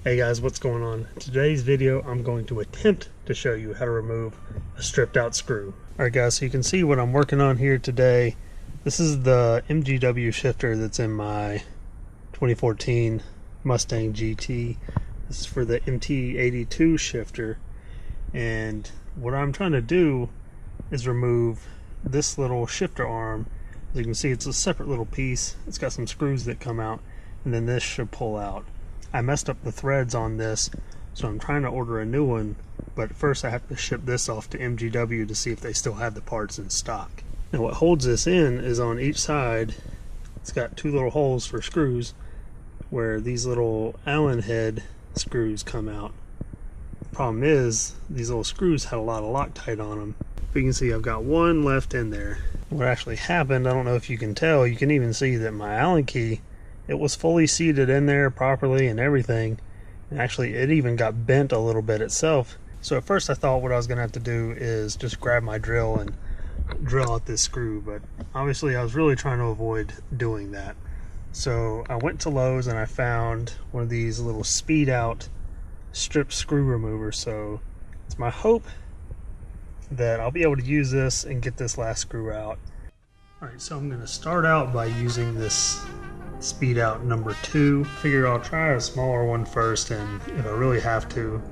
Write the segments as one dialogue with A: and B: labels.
A: Hey guys, what's going on? In today's video, I'm going to attempt to show you how to remove a stripped out screw. Alright guys, so you can see what I'm working on here today. This is the MGW shifter that's in my 2014 Mustang GT. This is for the MT82 shifter. And what I'm trying to do is remove this little shifter arm. As you can see, it's a separate little piece. It's got some screws that come out, and then this should pull out. I messed up the threads on this, so I'm trying to order a new one, but first I have to ship this off to MGW to see if they still have the parts in stock. Now what holds this in is on each side, it's got two little holes for screws where these little Allen head screws come out. The problem is, these little screws had a lot of Loctite on them. But you can see I've got one left in there. What actually happened, I don't know if you can tell, you can even see that my Allen key, it was fully seated in there properly and everything. And actually, it even got bent a little bit itself. So at first I thought what I was going to have to do is just grab my drill and drill out this screw. But obviously I was really trying to avoid doing that. So I went to Lowe's and I found one of these little speed out strip screw removers. So it's my hope that I'll be able to use this and get this last screw out. Alright, so I'm going to start out by using this speed out number 2. Figure I'll try a smaller one first, and if I really have to,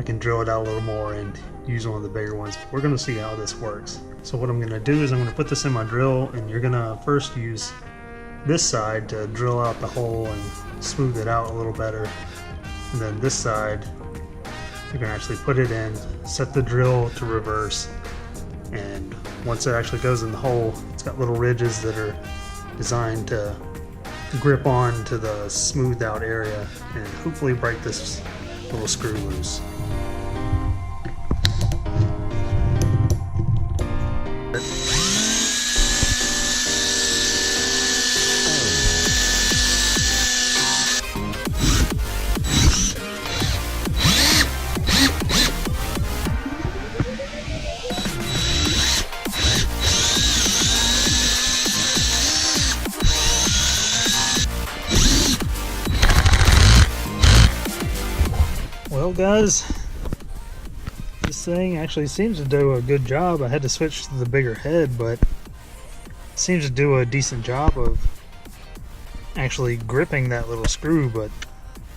A: I can drill it out a little more and use one of the bigger ones. We're going to see how this works. So what I'm going to do is I'm going to put this in my drill, and you're going to first use this side to drill out the hole and smooth it out a little better, and then this side you're going to actually put it in, set the drill to reverse, and once it actually goes in the hole, it's got little ridges that are designed to grip on to the smoothed out area and hopefully break this little screw loose. Well guys, this thing actually seems to do a good job. I had to switch to the bigger head, but it seems to do a decent job of actually gripping that little screw. But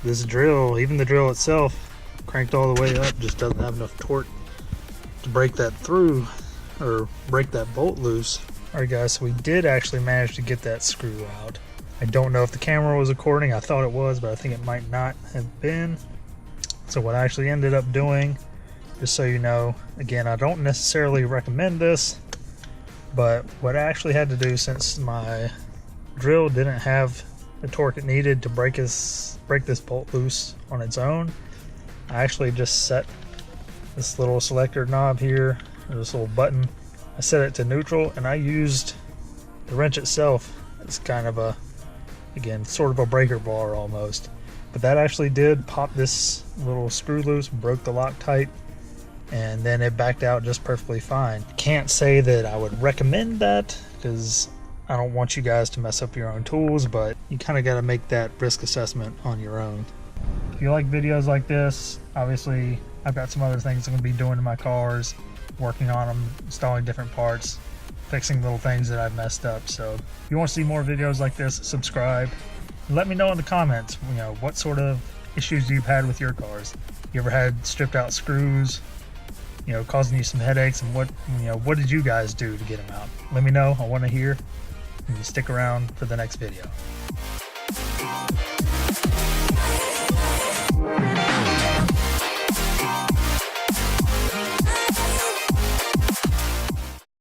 A: this drill, even the drill itself, cranked all the way up, just doesn't have enough torque to break that through or break that bolt loose. Alright guys, so we did actually manage to get that screw out. I don't know if the camera was recording. I thought it was, but I think it might not have been. So what I actually ended up doing, just so you know, again, I don't necessarily recommend this, but what I actually had to do, since my drill didn't have the torque it needed to break this bolt loose on its own, I actually just set this little selector knob here, or this little button, I set it to neutral, and I used the wrench itself as kind of a, again, sort of a breaker bar almost. But that actually did pop this little screw loose, broke the Loctite, and then it backed out just perfectly fine. Can't say that I would recommend that, because I don't want you guys to mess up your own tools, but you kind of got to make that risk assessment on your own. If you like videos like this, obviously I've got some other things I'm going to be doing to my cars, working on them, installing different parts, fixing little things that I've messed up. So if you want to see more videos like this, subscribe. Let me know in the comments, you know, what sort of issues you've had with your cars. You ever had stripped out screws, you know, causing you some headaches, and what did you guys do to get them out? Let me know. I want to hear. And you stick around for the next video.